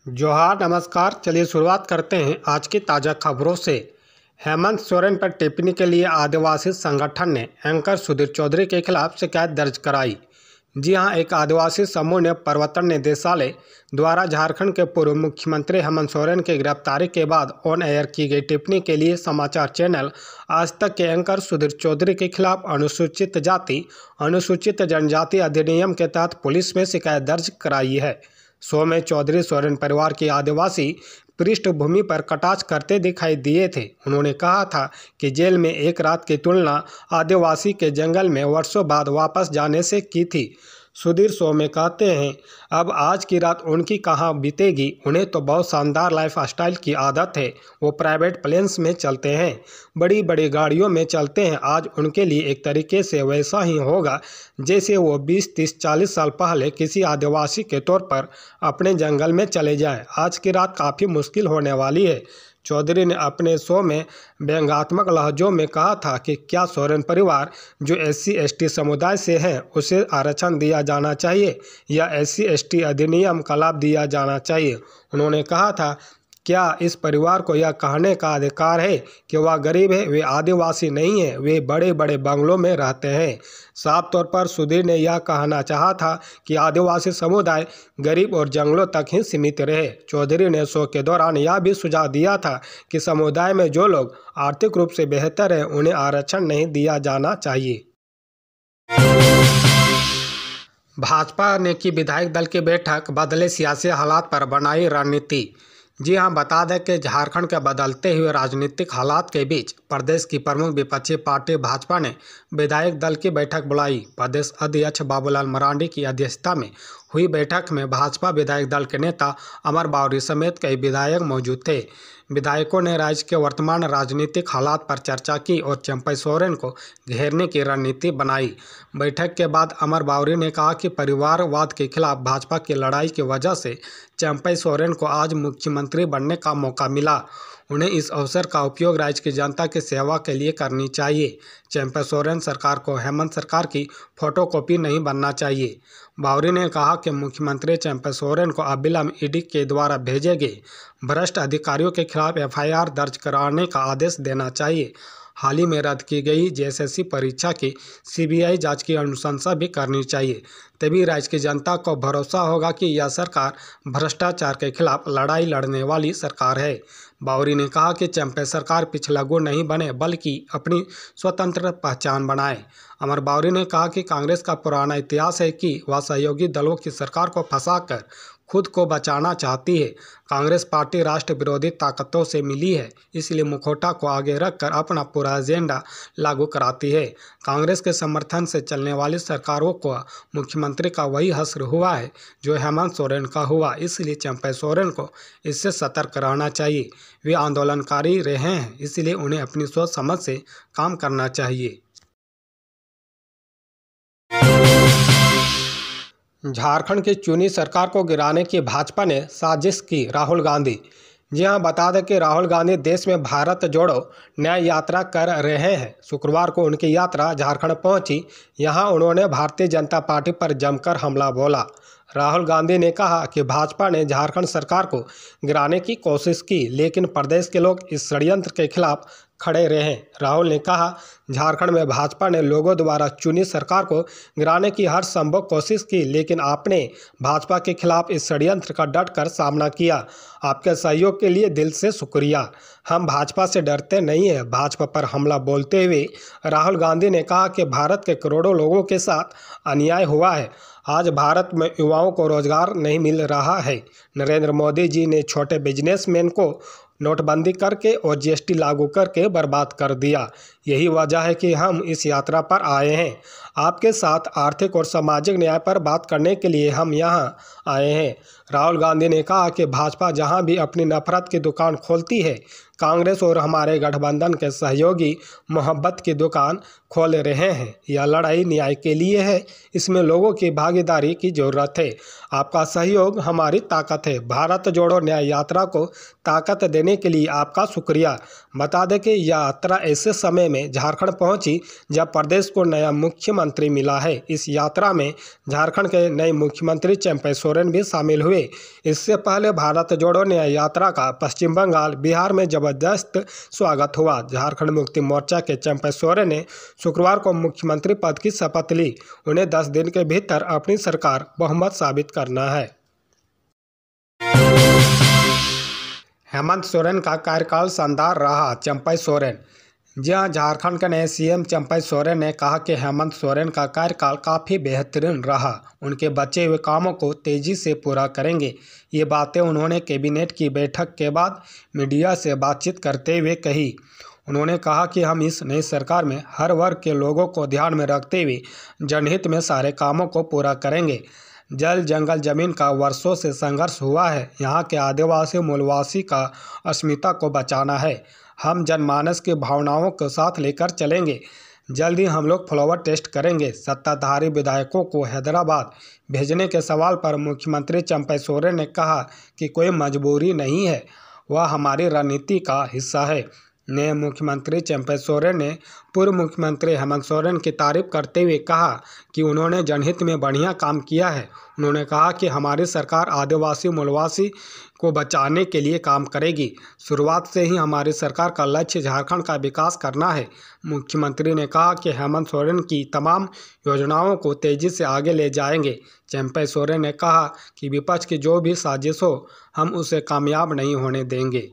जोहार नमस्कार। चलिए शुरुआत करते हैं आज की ताज़ा खबरों से। हेमंत सोरेन पर टिप्पणी के लिए आदिवासी संगठन ने एंकर सुधीर चौधरी के खिलाफ शिकायत दर्ज कराई। जी हां, एक आदिवासी समूह ने प्रवर्तन निदेशालय द्वारा झारखंड के पूर्व मुख्यमंत्री हेमंत सोरेन की गिरफ्तारी के बाद ऑन एयर की गई टिप्पणी के लिए समाचार चैनल आज तक के एंकर सुधीर चौधरी के खिलाफ अनुसूचित जाति अनुसूचित जनजाति अधिनियम के तहत पुलिस में शिकायत दर्ज कराई है। शो में चौधरी सोरेन परिवार की आदिवासी पृष्ठभूमि पर कटाक्ष करते दिखाई दिए थे। उन्होंने कहा था कि जेल में एक रात की तुलना आदिवासी के जंगल में वर्षों बाद वापस जाने से की थी। सुधीर शो में कहते हैं, अब आज की रात उनकी कहाँ बीतेगी। उन्हें तो बहुत शानदार लाइफ स्टाइल की आदत है। वो प्राइवेट प्लेन्स में चलते हैं, बड़ी बड़ी गाड़ियों में चलते हैं। आज उनके लिए एक तरीके से वैसा ही होगा जैसे वो 20, 30, 40 साल पहले किसी आदिवासी के तौर पर अपने जंगल में चले जाएं। आज की रात काफ़ी मुश्किल होने वाली है। चौधरी ने अपने शो में व्यंग्यात्मक लहजों में कहा था कि क्या सोरेन परिवार जो SC ST समुदाय से हैं उसे आरक्षण दिया जाना चाहिए या SC ST अधिनियम का लाभ दिया जाना चाहिए। उन्होंने कहा था, क्या इस परिवार को यह कहने का अधिकार है कि वह गरीब है? वे आदिवासी नहीं है, वे बड़े बड़े बंगलों में रहते हैं। साफ तौर पर सुधीर ने यह कहना चाहा था कि आदिवासी समुदाय गरीब और जंगलों तक ही सीमित रहे। चौधरी ने शो के दौरान यह भी सुझाव दिया था कि समुदाय में जो लोग आर्थिक रूप से बेहतर हैं उन्हें आरक्षण नहीं दिया जाना चाहिए। भाजपा ने की विधायक दल की बैठक, बदले सियासी हालात पर बनाई रणनीति। जी हां, बता दें कि झारखंड के बदलते हुए राजनीतिक हालात के बीच प्रदेश की प्रमुख विपक्षी पार्टी भाजपा ने विधायक दल की बैठक बुलाई। प्रदेश अध्यक्ष बाबूलाल मरांडी की अध्यक्षता में हुई बैठक में भाजपा विधायक दल के नेता अमर बावरी समेत कई विधायक मौजूद थे। विधायकों ने राज्य के वर्तमान राजनीतिक हालात पर चर्चा की और चंपई सोरेन को घेरने की रणनीति बनाई। बैठक के बाद अमर बावरी ने कहा कि परिवारवाद के खिलाफ भाजपा की लड़ाई की वजह से चंपई सोरेन को आज मुख्यमंत्री बनने का मौका मिला। उन्हें इस अवसर का उपयोग राज्य की जनता की सेवा के लिए करनी चाहिए। चंपई सोरेन सरकार को हेमंत सरकार की फोटोकॉपी नहीं बनना चाहिए। बावरी ने कहा कि मुख्यमंत्री चंपई सोरेन को अविलंब ED के द्वारा भेजे गए भ्रष्ट अधिकारियों के खिलाफ FIR दर्ज कराने का आदेश देना चाहिए। हाल ही में रद्द की गई JSSC परीक्षा की CBI जांच की अनुशंसा भी करनी चाहिए। तभी राज्य की जनता को भरोसा होगा कि यह सरकार भ्रष्टाचार के खिलाफ लड़ाई लड़ने वाली सरकार है। बावरी ने कहा कि चंपई सरकार पिछड़ागु नहीं बने बल्कि अपनी स्वतंत्र पहचान बनाए। अमर बावरी ने कहा कि कांग्रेस का पुराना इतिहास है कि वह सहयोगी दलों की सरकार को फंसाकर खुद को बचाना चाहती है। कांग्रेस पार्टी राष्ट्र विरोधी ताकतों से मिली है, इसलिए मुखौटा को आगे रखकर अपना पूरा एजेंडा लागू कराती है। कांग्रेस के समर्थन से चलने वाली सरकारों को मुख्यमंत्री का वही हश्र हुआ है जो हेमंत सोरेन का हुआ, इसलिए चंपई सोरेन को इससे सतर्क रहना चाहिए। वे आंदोलनकारी रहे हैं, इसलिए उन्हें अपनी सोच समझ से काम करना चाहिए। झारखंड की चुनी सरकार को गिराने की भाजपा ने साजिश की, राहुल गांधी। जी हां, बता दें कि राहुल गांधी देश में भारत जोड़ो न्याय यात्रा कर रहे हैं। शुक्रवार को उनकी यात्रा झारखंड पहुंची। यहां उन्होंने भारतीय जनता पार्टी पर जमकर हमला बोला। राहुल गांधी ने कहा कि भाजपा ने झारखंड सरकार को गिराने की कोशिश की, लेकिन प्रदेश के लोग इस षड्यंत्र के खिलाफ खड़े रहे। राहुल ने कहा, झारखंड में भाजपा ने लोगों द्वारा चुनी सरकार को गिराने की हर संभव कोशिश की, लेकिन आपने भाजपा के खिलाफ इस षड्यंत्र का डटकर सामना किया। आपके सहयोग के लिए दिल से शुक्रिया। हम भाजपा से डरते नहीं हैं। भाजपा पर हमला बोलते हुए राहुल गांधी ने कहा कि भारत के करोड़ों लोगों के साथ अन्याय हुआ है। आज भारत में युवाओं को रोजगार नहीं मिल रहा है। नरेंद्र मोदी जी ने छोटे बिजनेसमैन को नोटबंदी करके और GST लागू करके बर्बाद कर दिया। यही वजह है कि हम इस यात्रा पर आए हैं। आपके साथ आर्थिक और सामाजिक न्याय पर बात करने के लिए हम यहाँ आए हैं। राहुल गांधी ने कहा कि भाजपा जहाँ भी अपनी नफरत की दुकान खोलती है, कांग्रेस और हमारे गठबंधन के सहयोगी मोहब्बत की दुकान खोल रहे हैं। यह लड़ाई न्याय के लिए है, इसमें लोगों की भागीदारी की जरूरत है। आपका सहयोग हमारी ताकत है। भारत जोड़ो न्याय यात्रा को ताकत देने के लिए आपका शुक्रिया। बता दें कि यात्रा ऐसे समय में झारखंड पहुंची जब प्रदेश को नया मुख्यमंत्री मिला है। इस यात्रा में झारखंड के नए मुख्यमंत्री चंपई सोरेन भी शामिल हुए। इससे पहले भारत जोड़ो न्याय यात्रा का पश्चिम बंगाल, बिहार में जबरदस्त स्वागत हुआ। झारखंड मुक्ति मोर्चा के चंपई सोरेन ने शुक्रवार को मुख्यमंत्री पद की शपथ ली। उन्हें 10 दिन के भीतर अपनी सरकार बहुमत साबित करना है। हेमंत सोरेन का कार्यकाल शानदार रहा, चंपई सोरेन। जी हां, झारखंड के नए सीएम चंपई सोरेन ने कहा कि हेमंत सोरेन का कार्यकाल काफ़ी बेहतरीन रहा। उनके बचे हुए कामों को तेज़ी से पूरा करेंगे। ये बातें उन्होंने कैबिनेट की बैठक के बाद मीडिया से बातचीत करते हुए कही। उन्होंने कहा कि हम इस नई सरकार में हर वर्ग के लोगों को ध्यान में रखते हुए जनहित में सारे कामों को पूरा करेंगे। जल जंगल जमीन का वर्षों से संघर्ष हुआ है। यहाँ के आदिवासी मूलवासी का अस्मिता को बचाना है। हम जनमानस की भावनाओं के साथ लेकर चलेंगे। जल्द ही हम लोग फ्लावर टेस्ट करेंगे। सत्ताधारी विधायकों को हैदराबाद भेजने के सवाल पर मुख्यमंत्री चंपई सोरेन ने कहा कि कोई मजबूरी नहीं है, वह हमारी रणनीति का हिस्सा है। नए मुख्यमंत्री चंपई सोरेन ने पूर्व मुख्यमंत्री हेमंत सोरेन की तारीफ करते हुए कहा कि उन्होंने जनहित में बढ़िया काम किया है। उन्होंने कहा कि हमारी सरकार आदिवासी मूलवासी को बचाने के लिए काम करेगी। शुरुआत से ही हमारी सरकार का लक्ष्य झारखंड का विकास करना है। मुख्यमंत्री ने कहा कि हेमंत सोरेन की तमाम योजनाओं को तेजी से आगे ले जाएंगे। चंपई सोरेन ने कहा कि विपक्ष की जो भी साजिश हो, हम उसे कामयाब नहीं होने देंगे।